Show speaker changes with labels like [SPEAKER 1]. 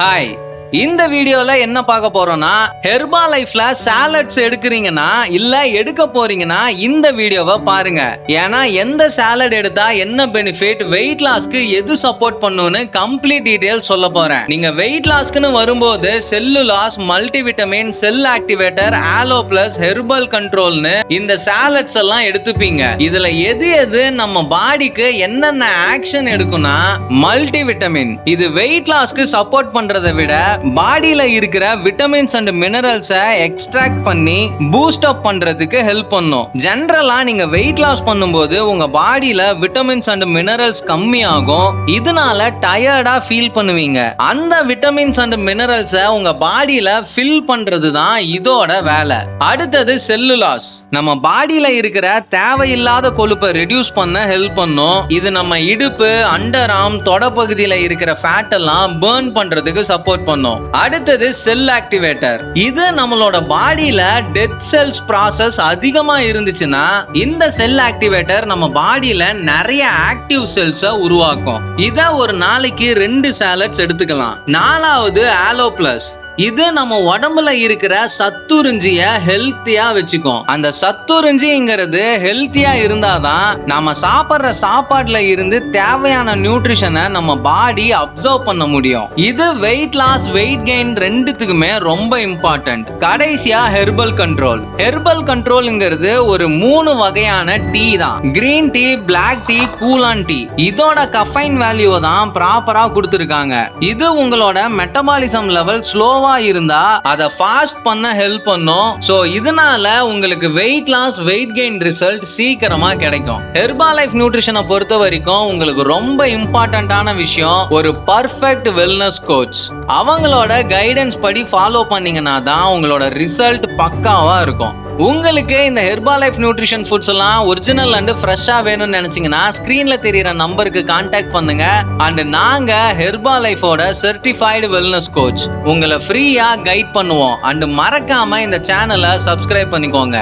[SPEAKER 1] Hi, இந்த வீடியோல என்ன பார்க்க போறோம்னா ஹெர்பா லைஃப்ல சாலட்ஸ் எடுக்கிறீங்கன்னா இல்ல எடுக்க போறீங்கன்னா இந்த வீடியோவை பாருங்க. ஏன்னா எந்த சாலட் எடுத்தா என்ன பெனிஃபிட், வெயிட் லாஸ்க்கு எது சப்போர்ட் பண்ணுன்னு கம்ப்ளீட் டீடைல் சொல்ல போறேன். நீங்க வெயிட் லாஸ்க்குன்னு வரும்போது செல்லுலாஸ், மல்டிவிட்டமின், செல் ஆக்டிவேட்டர், ஆலோ பிளஸ், ஹெர்பல் கண்ட்ரோல்னு இந்த சாலட்ஸ் எல்லாம் எடுத்துப்பீங்க. இதுல எது எது நம்ம பாடிக்கு என்னென்ன ஆக்ஷன் எடுக்கும்னா மல்டிவிட்டமின் இது வெயிட் லாஸ்க்கு சப்போர்ட் பண்றதை விட பாடியில இருக்கிற விட்டமின்ஸ் அண்ட் மினரல்ஸை எக்ஸ்ட்ராக்ட் பண்ணி பூஸ்ட் அப் பண்றதுக்கு ஹெல்ப் பண்ணும். ஜெனரலா நீங்க வெயிட் லாஸ் பண்ணும்போது உங்க பாடியில விட்டமின்ஸ் அண்ட் மினரல்ஸ் கம்மி ஆகும். இதனால டயர்டா ஃபீல் பண்ணுவீங்க. அந்த விட்டமின்ஸ் அண்ட் மினரல்ஸை உங்க பாடியில ஃபில் பண்றது தான் இதோட வேலை. அடுத்தது செல்லுலாஸ் நம்ம பாடியில இருக்கிற தேவையில்லாத கொழுப்பை ரெடியூஸ் பண்ண ஹெல்ப் பண்ணும். இது நம்ம இடுப்பு, அண்டர் ஆர்ம், தொட பகுதியில இருக்கிற ஃபேட் எல்லாம் பர்ன் பண்றதுக்கு சப்போர்ட் பண்ணும். அடுத்தது செல் ஆக்டிவேட்டர். இது நம்மளோட பாடியில டெத் செல்ஸ் ப்ராசஸ் அதிகமா இருந்துச்சுன்னா இந்த செல் ஆக்டிவேட்டர் நம்ம பாடியில நிறைய ஆக்டிவ் செல்ஸை உருவாக்கும். இத ஒரு நாளைக்கு 2 சாலட்ஸ் எடுத்துக்கலாம். 4வது ஆலோ பிளஸ். இது நம்ம உடம்புல இருக்கிற சத்துறிஞ்சிய ஹெல்த்தியா வச்சுக்கும். அந்த சத்துறிஞ்சிங்கிறது ஹெல்த்தியா இருந்தாதான் நம்ம சாப்பிட்ற சாப்பாட்டுல இருந்து தேவையான நியூட்ரிஷனை நம்ம பாடி அப்சர்வ் பண்ண முடியும். இது வெயிட் லாஸ், வெயிட் கெயின் ரெண்டுத்துக்குமே ரொம்ப இம்பார்ட்டன்ட். கடைசியா ஹெர்பல் கண்ட்ரோல். ஹெர்பல் கண்ட்ரோல்ங்கிறது ஒரு 3 வகையான டீ தான். கிரீன் டீ, பிளாக் டீ, கூலான் டீ. இதோட கஃபைன் வேல்யூவை தான் ப்ராப்பரா கொடுத்துருக்காங்க. இது உங்களோட மெட்டபாலிசம் லெவல் ஸ்லோவா இருந்தா அதை ஃபாஸ்ட் பண்ண ஹெல்ப் பண்ணும். சோ இதனால உங்களுக்கு weight loss, weight gain result சீக்கிரமா கிடைக்கும். ஹெர்பா லைஃப் நியூட்ரிஷனை பொறுத்த வரைக்கும் உங்களுக்கு ரொம்ப இம்பார்ட்டன்டான விஷயம் ஒரு பர்ஃபெக்ட் வெல்னஸ் கோச். அவங்களோட கைடன்ஸ் படி ஃபாலோ பண்ணீங்கன்னா தான் உங்களோட ரிசல்ட் பக்காவா இருக்கும். உங்களுக்கு இந்த ஹெர்பா லைஃப் நியூட்ரிஷன் ஃபுட்ஸ் எல்லாம் ஒரிஜினல் அண்ட் ஃப்ரெஷ்ஷா வேணும்னு நினைச்சீங்கன்னா ஸ்கிரீன்ல தெரியுற நம்பருக்கு கான்டாக்ட் பண்ணுங்க. அண்ட் நாங்க ஹெர்பா லைஃபோட சர்டிஃபைடு வெல்னஸ் கோச் உங்களை ஃப்ரீயா கைட் பண்ணுவோம். அண்ட் மறக்காம இந்த சேனலை சப்ஸ்கிரைப் பண்ணிக்கோங்க.